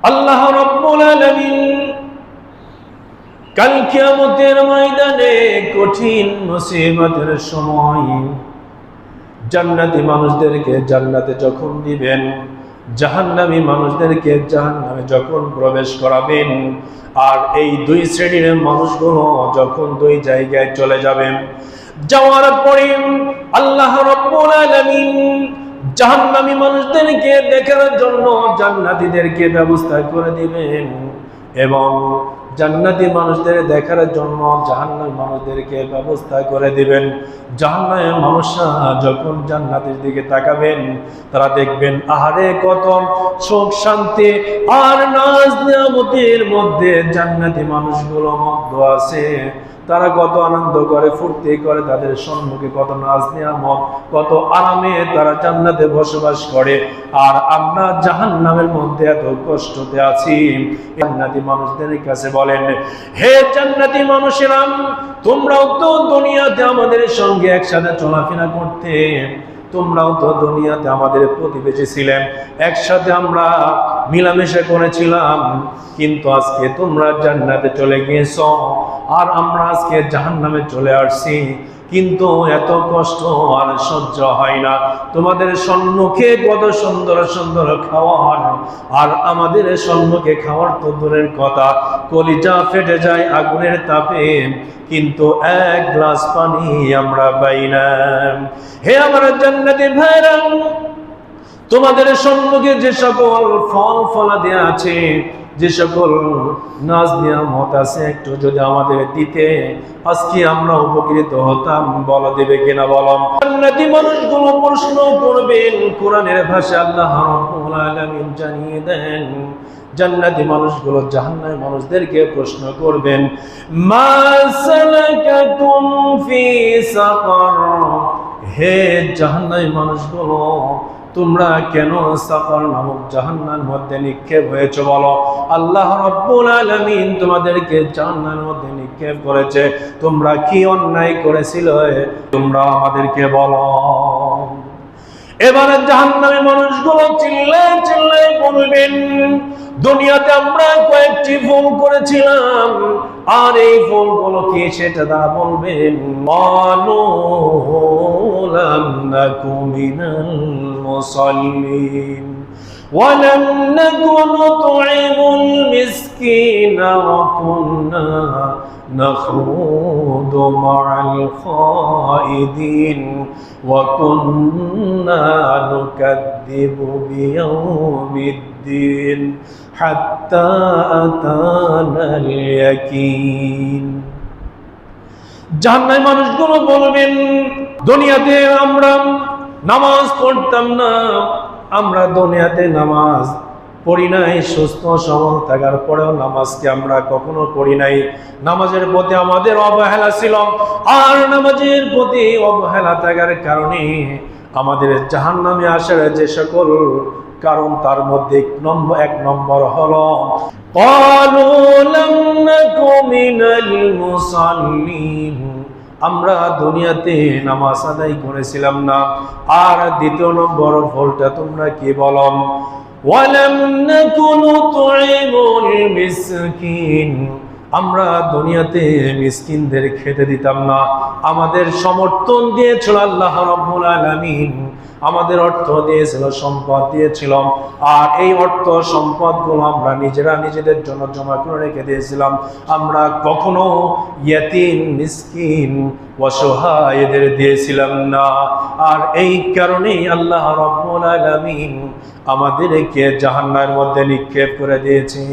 আল্লাহ রাব্বুল আলামিন কাল কিয়ামতের ময়দানে কঠিন মুসিবতের সময় জান্নাতি মানুষদেরকে জান্নাতে যখন দিবেন, জাহান্নামী মানুষদেরকে জাহান্নামে যখন প্রবেশ করাবেন, আর এই দুই শ্রেণীর মানুষগুলো যখন দুই জায়গায় চলে যাবেন, যাওয়ার পরে আল্লাহ রাব্বুল আলামিন জাহান্নামী মানুষদেরকে দেখার জন্য জান্নাতীদেরকে ব্যবস্থা করে দিবেন এবং জান্নাতি মানুষদের দেখার জন্য জাহান্নামী মানুষদেরকে ব্যবস্থা করে দিবেন। জাহান্নামের মানুষরা যখন জান্নাতের দিকে তাকাবেন, তারা দেখবেন আহারে কত সুখ শান্তি আর নাজ নিয়ামতের মধ্যে জান্নাতি মানুষগুলো মগ্ন আছে। তারা কত আনন্দ করে, ফুর্তি করে, তাদের সম্মুখে কত নাজ নিয়ামত, কত আরামে তারা জান্নাতে বসবাস করে। আর আমরা জাহান্নামের মধ্যে এত কষ্টতে আছি। জান্নাতি মানুষদের কাছে বলেন, হে জান্নাতি মানুষেরা, তোমরাও তো দুনিয়াতে আমাদের সঙ্গে একসাথে চলাফেরা করতে, তোমরাও তো দুনিয়াতে আমাদের প্রতিবেশী ছিলেন, একসাথে আমরা মিলামেশা করেছিলাম, কিন্তু আজকে তোমরা জান্নাতে চলে গিয়েছো আর আমরা আজকে জাহান্নামে চলে আসছি। কিন্তু এত কষ্ট আর সহ্য হয় না। তোমাদের সম্মুখে কত সুন্দর সুন্দর খাওয়ার, আর আমাদের সম্মুখে খাওয়ার তো দূরের কথা, কলিজা ফেটে যায় আগুনের তাপে, কিন্তু এক গ্লাস পানি আমরা পাই না। হে আমার জান্নাতি ভাইরা, তোমাদের সম্মুখে যে সকল ফল ফলাদি আছে, যে সকল নাজ নিয়ামত আছে, একটু যদি আমাদের দিতে, আজকে আমরা উপকৃত হতাম। বলো দেবে কিনা বলো? জান্নাতি মানুষগুলো প্রশ্ন করবেন। কোরআনের ভাষায় আল্লাহ রাব্বুল আলামিন জানিয়ে দেন, জান্নাতি মানুষগুলো জাহান্নামী মানুষদেরকে প্রশ্ন করবেন, মা সালাকাকুম ফি সাকার, হে জাহান্নামী মানুষগুলো, তোমরা কেন সাকার নামক জাহান্নামের মধ্যে নিক্ষেপ হয়েছে বলো? আল্লাহ রাব্বুল আলামিন তোমাদেরকে জাহান্নামের মধ্যে নিক্ষেপ করেছে, তোমরা কি অন্যায় করেছিলে? তোমরা আমাদেরকে বলো। এবারে জাহান্নামী মানুষগুলো চিল্লায় চিল্লায় বলবেন, দুনিয়াতে আমরা কয়েকটি ভুল করেছিলাম, আর এই ভুলগুলো কি সেটা তারা বলবেন। ক্বালু লাম নাকু মিনাল মুসাল্লিন ওয়া লাম নাকু নুত'ইমুল মিসকিনা ওয়া কুন্না নাখুদু মা'আল খাইদিন ওয়া কুন্না নুকাদ্দিবু বিয়াউমিদ্দিন হাত্তা আতানাল ইয়াকিন। জাহান্নামী মানুষগুলো বলবেন, দুনিয়াতে আমরা নামাজ পড়তাম না, আমরা দুনিয়াতে নামাজ পড়ি নাই, সুস্থ সবল থাকার পরেও নামাজকে আমরা কখনো পড়ি নাই। নামাজের প্রতি আমাদের অবহেলা ছিল, আর নামাজের প্রতি অবহেলা থাকার কারণে আমাদের জাহান্নামে আসার যে সকল কারণ, তার মধ্যে এক নম্বর হলো ক্বালু লাম নাকু মিনাল মুসাল্লিন, আমরা দুনিয়াতে নামাজ আদায় করেছিলাম না। আর দ্বিতীয় নম্বর ভুলটা তোমরা কি বলো? ওয়া লাম নাকু নুত'ইমুল মিসকিন, আমরা দুনিয়াতে মিসকিনদের খেতে দিতাম না। আমাদের সমর্থন দিয়েছিল আল্লাহ রাব্বুল আলামিন, আমাদের অর্থ দিয়েছিল, সম্পদ দিয়েছিল, আর এই অর্থ সম্পদগুলো আমরা নিজেরা নিজেদের জন্য জমা করে রেখে দিয়েছিলাম। আমরা কখনো ইয়াতীম, মিসকিন, অসহায়দের দিয়েছিলাম না। আর এই কারণেই আল্লাহ রাব্বুল আলামিন আমাদেরকে জাহান্নামের মধ্যে নিক্ষেপ করে দিয়েছে।